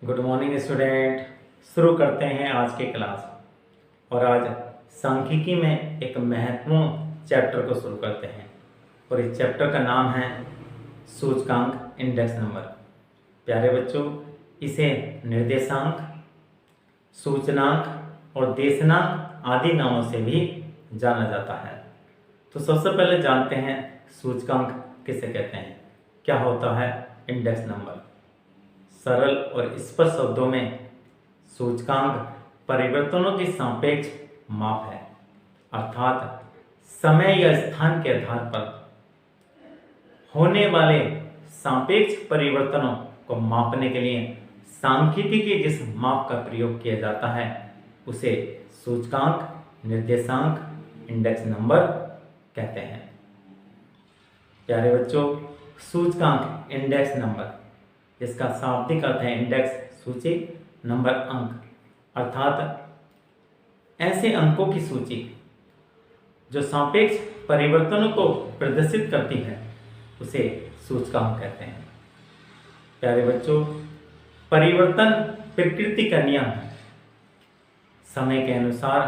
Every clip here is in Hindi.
Good morning student. शुरू करते हैं आज की क्लास। और आज सांख्यिकी में एक महत्वपूर्ण चैप्टर को शुरू करते हैं और इस चैप्टर का नाम है सूचकांक इंडेक्स नंबर। प्यारे बच्चों, इसे निर्देशांक, सूचनांक और देशनांक आदि नामों से भी जाना जाता है। तो सबसे पहले जानते हैं सूचकांक किसे कहते हैं, क्या होता है इंडेक्स नंबर। सरल और स्पष्ट शब्दों में सूचकांक परिवर्तनों की सापेक्ष माप है, अर्थात समय या स्थान के आधार पर होने वाले सापेक्ष परिवर्तनों को मापने के लिए सांख्यिकी के जिस माप का प्रयोग किया जाता है उसे सूचकांक, निर्देशांक, इंडेक्स नंबर कहते हैं। प्यारे बच्चों, सूचकांक इंडेक्स नंबर, जिसका शाब्दिक अर्थ है इंडेक्स सूची, नंबर अंक, अर्थात ऐसे अंकों की सूची जो सापेक्ष परिवर्तनों को प्रदर्शित करती है उसे सूचकांक कहते हैं। प्यारे बच्चों, परिवर्तन प्रकृति का नियम है। समय के अनुसार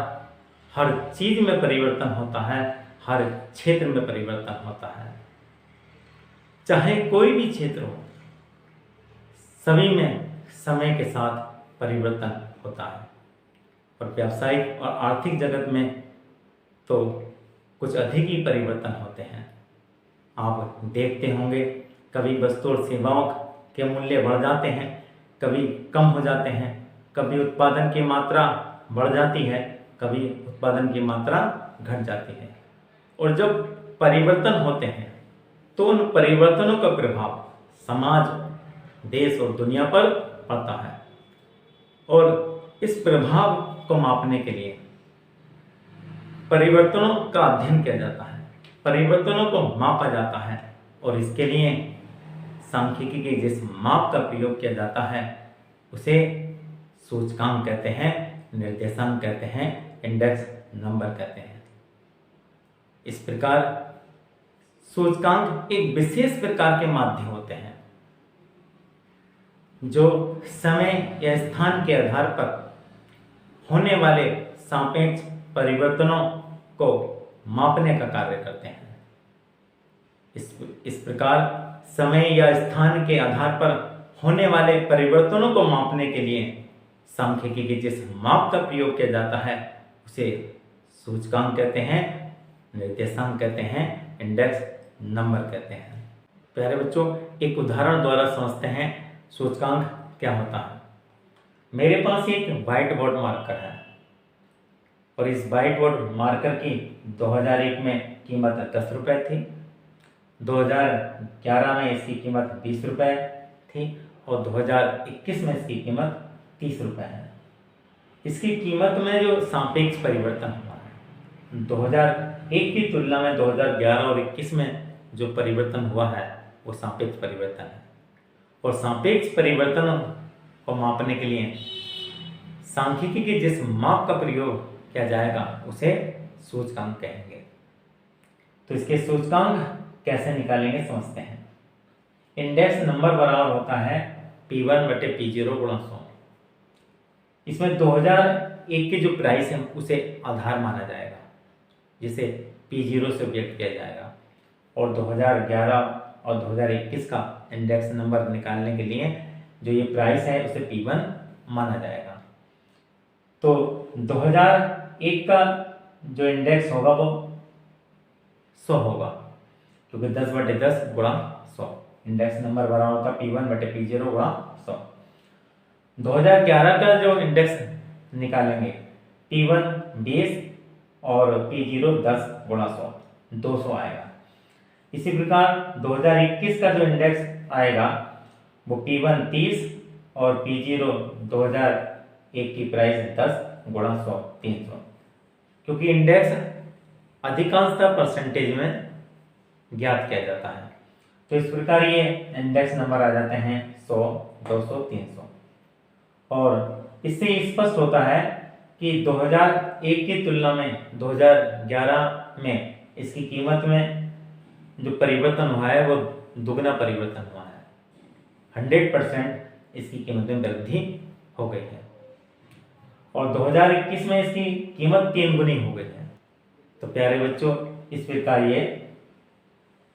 हर चीज में परिवर्तन होता है, हर क्षेत्र में परिवर्तन होता है। चाहे कोई भी क्षेत्र हो, सभी में समय के साथ परिवर्तन होता है। और व्यावसायिक और आर्थिक जगत में तो कुछ अधिक ही परिवर्तन होते हैं। आप देखते होंगे कभी वस्तु और सेवाओं के मूल्य बढ़ जाते हैं, कभी कम हो जाते हैं, कभी उत्पादन की मात्रा बढ़ जाती है, कभी उत्पादन की मात्रा घट जाती है। और जब परिवर्तन होते हैं तो उन परिवर्तनों का प्रभाव समाज, देश और दुनिया पर पड़ता है। और इस प्रभाव को मापने के लिए परिवर्तनों का अध्ययन किया जाता है, परिवर्तनों को मापा जाता है। और इसके लिए सांख्यिकी के जिस माप का प्रयोग किया जाता है उसे सूचकांक कहते हैं, निर्देशांक कहते हैं, इंडेक्स नंबर कहते हैं। इस प्रकार सूचकांक एक विशेष प्रकार के माध्य होते हैं जो समय या स्थान के आधार पर होने वाले सापेक्ष परिवर्तनों को मापने का कार्य करते हैं। इस प्रकार समय या स्थान के आधार पर होने वाले परिवर्तनों को मापने के लिए सांख्यिकी के जिस माप का प्रयोग किया जाता है उसे सूचकांक कहते हैं, निर्देशांक कहते हैं, इंडेक्स नंबर कहते हैं। प्यारे बच्चों, एक उदाहरण द्वारा समझते हैं सूचकांक क्या होता है। मेरे पास एक व्हाइट बोर्ड मार्कर है और इस व्हाइट बोर्ड मार्कर की 2001 में कीमत 10 रुपये थी, 2011 में इसकी कीमत 20 रुपये थी और 2021 में इसकी कीमत 30 रुपये है। इसकी कीमत में जो सापेक्ष परिवर्तन हुआ है 2001 की तुलना में 2011 और 21 में जो परिवर्तन हुआ है वो सापेक्ष परिवर्तन है। और सापेक्ष परिवर्तन को मापने के लिए सांख्यिकी के जिस माप का प्रयोग किया जाएगा उसे सूचकांक कहेंगे। तो इसके सूचकांक कैसे निकालेंगे समझते हैं। इंडेक्स नंबर बराबर होता है P1 बटे P0 गुणा 100। इसमें 2001 की जो प्राइस है उसे आधार माना जाएगा, जिसे P0 से व्यक्त किया जाएगा। और 2011 और 2021 का इंडेक्स नंबर निकालने के लिए जो ये प्राइस है उसे P1 माना जाएगा। तो 2001 का जो इंडेक्स होगा वो 100 होगा, क्योंकि 10 बटे 10 गुणा 100। इंडेक्स नंबर बराबर होगा P1 बटे P0 गुणा 100। 2011 का जो इंडेक्स निकालेंगे P1 20 और P0 10 गुणा 100, 200 आएगा। इसी प्रकार 2021 का जो इंडेक्स आएगा वो P1 30 और P0 2001 की प्राइस 10 गुणा 100, 300। क्योंकि इंडेक्स अधिकांशतः परसेंटेज में ज्ञात किया जाता है, तो इस प्रकार ये इंडेक्स नंबर आ जाते हैं 100, 200, 300। और इससे स्पष्ट होता है कि 2001 की तुलना में 2011 में इसकी कीमत में जो परिवर्तन हुआ है वो दुगना परिवर्तन हुआ है। 100% इसकी कीमत में वृद्धि हो गई है और 2021 में इसकी कीमत 3 गुनी हो गई है। तो प्यारे बच्चों, इस प्रकार ये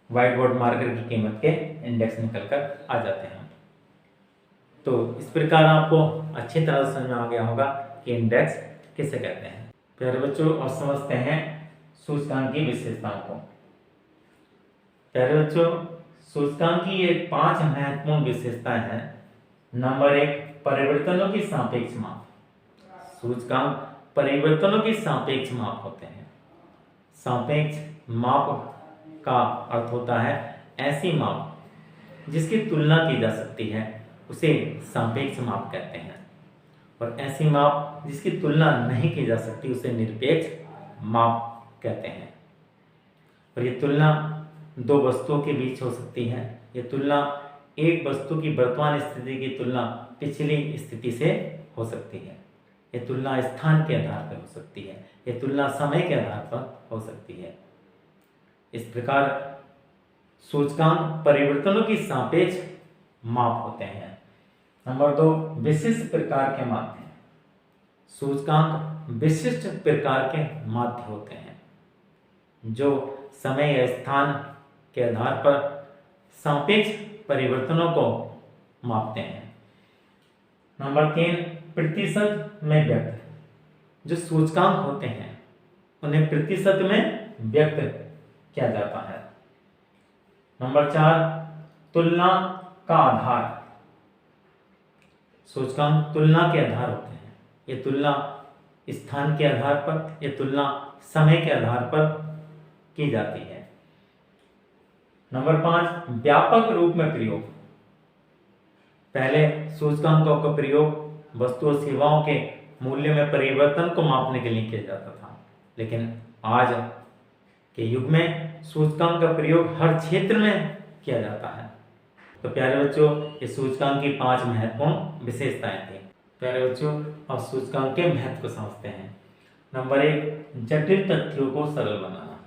व्हाइट बोर्ड मार्कर की कीमत के इंडेक्स निकल कर आ जाते हैं। तो इस प्रकार आपको अच्छी तरह समझ में आ गया होगा कि इंडेक्स किसे कहते हैं। प्यारे बच्चों, और समझते हैं सूचकांक की विशेषताओं को। प्यारे बच्चों, सूचकांक की ये 5 महत्वपूर्ण विशेषताएं हैं। नंबर 1, परिवर्तनों की सापेक्ष माप। सूचकांक परिवर्तनों की सापेक्ष माप होते हैं। सापेक्ष माप का अर्थ होता है ऐसी माप जिसकी तुलना की जा सकती है, उसे सापेक्ष माप कहते हैं। और ऐसी माप जिसकी तुलना नहीं की जा सकती, उसे निरपेक्ष माप कहते हैं। और ये तुलना दो वस्तुओं के बीच हो सकती है। ये तुलना एक वस्तु की वर्तमान स्थिति की तुलना पिछली स्थिति से हो सकती है। ये तुलना स्थान के आधार पर हो सकती है। ये तुलना समय के आधार पर हो सकती है। इस प्रकार सूचकांक परिवर्तनों की सापेक्ष माप होते हैं। नंबर 2, विशिष्ट प्रकार के माध्य। सूचकांक विशिष्ट प्रकार के माध्य होते हैं जो समय या स्थान के आधार पर सापेक्ष परिवर्तनों को मापते हैं। नंबर 3, प्रतिशत में व्यक्त। जो सूचकांक होते हैं उन्हें प्रतिशत में व्यक्त किया जाता है। नंबर 4, तुलना का आधार। सूचकांक तुलना के आधार होते हैं। ये तुलना स्थान के आधार पर, ये तुलना समय के आधार पर की जाती है। नंबर 5, व्यापक रूप में प्रयोग। पहले सूचकांकों का प्रयोग वस्तु और सेवाओं के मूल्य में परिवर्तन को मापने के लिए किया जाता था, लेकिन आज के युग में सूचकांक का प्रयोग हर क्षेत्र में किया जाता है। तो प्यारे बच्चों, इस सूचकांक की 5 महत्वपूर्ण विशेषताएं थी। प्यारे बच्चों, अब सूचकांक के महत्व को समझते हैं। नंबर 1, जटिल तथ्यों को सरल बनाना।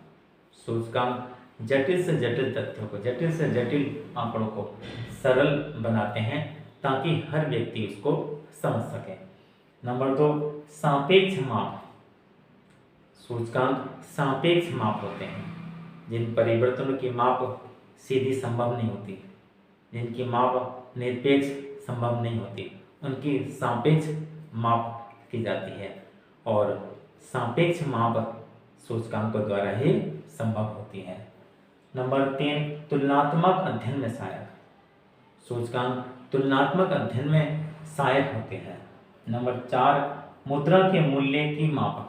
सूचकांक जटिल से जटिल तथ्यों को, जटिल से जटिल आंकड़ों को सरल बनाते हैं ताकि हर व्यक्ति उसको समझ सके। नंबर 2, सापेक्ष माप। सूचकांक सापेक्ष माप होते हैं जिन परिवर्तनों की माप सीधी संभव नहीं होती, जिनकी माप निरपेक्ष संभव नहीं होती, उनकी सापेक्ष माप की जाती है और सापेक्ष माप सूचकांकों द्वारा ही संभव होती है। नंबर 3, तुलनात्मक अध्ययन में सहायक। सूचकांक तुलनात्मक अध्ययन में सहायक होते हैं। नंबर 4, मुद्रा के मूल्य की माप।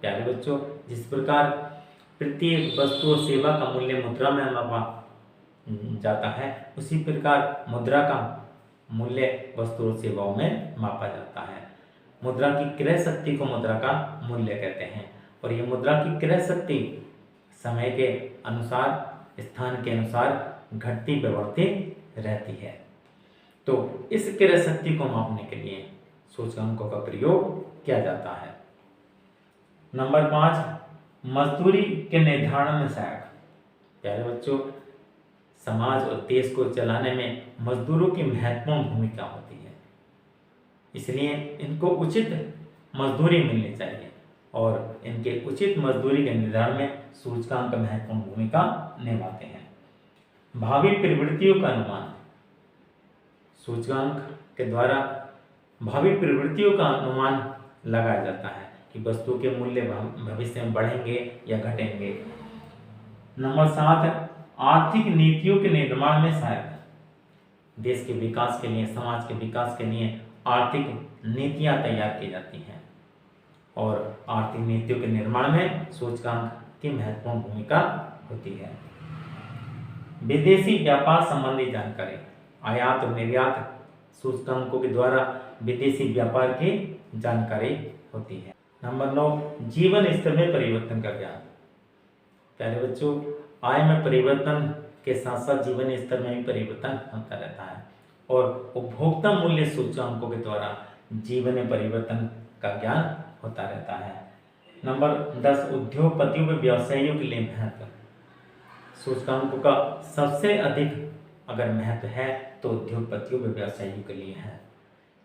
प्यारे बच्चों, जिस प्रकार प्रत्येक वस्तु और सेवा का मूल्य मुद्रा में मापा जाता है, उसी प्रकार मुद्रा का मूल्य वस्तु और सेवाओं में मापा जाता है। मुद्रा की क्रय शक्ति को मुद्रा का मूल्य कहते हैं और ये मुद्रा की क्रय शक्ति समय के अनुसार, स्थान के अनुसार घटती बढ़ती रहती है। तो इस क्रय शक्ति को मापने के लिए सूचकांकों का प्रयोग किया जाता है। नंबर 5, मजदूरी के निर्धारण में सहायक। प्यारे बच्चों, समाज और देश को चलाने में मजदूरों की महत्वपूर्ण भूमिका होती है, इसलिए इनको उचित मजदूरी मिलनी चाहिए और इनके उचित मजदूरी के निर्धारण में सूचकांक महत्वपूर्ण भूमिका निभाते हैं। भावी प्रवृत्तियों का अनुमान। सूचकांक के द्वारा भावी प्रवृत्तियों का अनुमान लगाया जाता है कि वस्तु के मूल्य भविष्य में बढ़ेंगे या घटेंगे। नंबर 7, आर्थिक नीतियों के निर्माण में सहायक। देश के विकास के लिए, समाज के विकास के लिए आर्थिक नीतियां तैयार की जाती हैं और आर्थिक नीतियों के निर्माण में सूचकांक की महत्वपूर्ण भूमिका होती है। विदेशी व्यापार संबंधी जानकारी। आयात और निर्यात सूचकांकों के द्वारा विदेशी व्यापार की जानकारी होती है। नंबर 9, जीवन स्तर में परिवर्तन का ज्ञान। प्यारे बच्चों, आय में परिवर्तन के साथ साथ जीवन स्तर में भी परिवर्तन होता रहता है और उपभोक्ता मूल्य सूचकांकों के द्वारा जीवन में परिवर्तन का ज्ञान होता रहता है। नंबर 10, उद्योगपतियों व व्यवसायियों के लिए महत्व। सूचकांकों का सबसे अधिक अगर महत्व है तो उद्योगपतियों व व्यवसायियों के लिए है,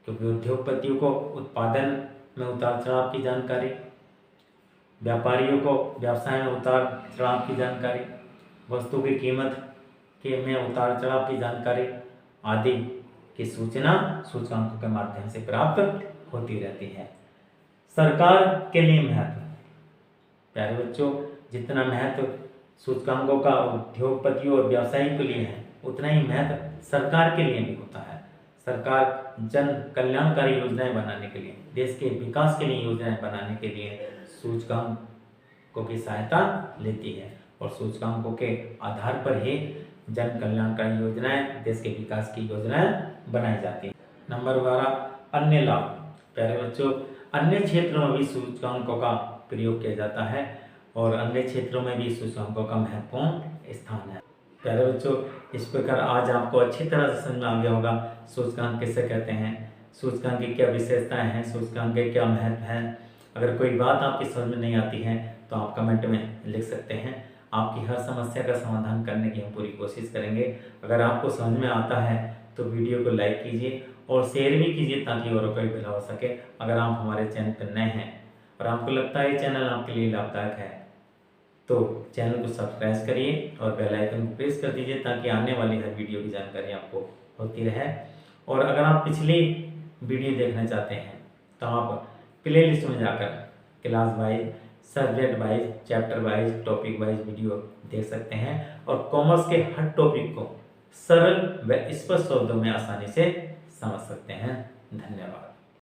क्योंकि उद्योगपतियों को उत्पादन में उतार चढ़ाव की जानकारी, व्यापारियों को व्यवसाय में उतार चढ़ाव की जानकारी, वस्तु की कीमत के में उतार चढ़ाव की जानकारी आदि की सूचना सूचकांकों के माध्यम से प्राप्त होती रहती है। सरकार के लिए महत्व, प्यारे बच्चों, जितना महत्व सूचकांकों का उद्योगपतियों और व्यवसायियों के लिए है, उतना ही महत्व सरकार के लिए भी होता है। सरकार जन कल्याणकारी योजनाएं बनाने के लिए, देश के विकास के लिए योजनाएं बनाने के लिए सूचकांकों की सहायता लेती है, और सूचकांकों के आधार पर ही जन कल्याणकारी योजनाएं, देश के विकास की योजनाएं बनाई जाती हैं। नंबर 12, अन्य लाभ। प्यारे बच्चों, अन्य क्षेत्रों में भी सूचकांकों का प्रयोग किया जाता है, और अन्य क्षेत्रों में भी सूचकांकों का महत्वपूर्ण स्थान है। प्यारे बच्चों, इस प्रकार आज आपको अच्छी तरह से समझ में आ गया होगा सूचकांक किसे कहते हैं, सूचकांक की क्या विशेषताएं हैं, सूचकांक के क्या महत्व हैं। अगर कोई बात आपकी समझ में नहीं आती है तो आप कमेंट में लिख सकते हैं। आपकी हर समस्या का समाधान करने की हम पूरी कोशिश करेंगे। अगर आपको समझ में आता है तो वीडियो को लाइक कीजिए और शेयर भी कीजिए, ताकि औरों को भी भला हो सके। अगर आप हमारे चैनल पर नए हैं और आपको लगता है ये चैनल आपके लिए लाभदायक है, तो चैनल को सब्सक्राइब करिए और बेल आइकन को प्रेस कर दीजिए, ताकि आने वाली हर वीडियो की जानकारी आपको होती रहे। और अगर आप पिछली वीडियो देखना चाहते हैं तो आप प्ले लिस्ट में जाकर class wise, subject wise, chapter wise, topic wise video देख सकते हैं, और कॉमर्स के हर टॉपिक को सरल व स्पष्ट शब्दों में आसानी से समझ सकते हैं। धन्यवाद।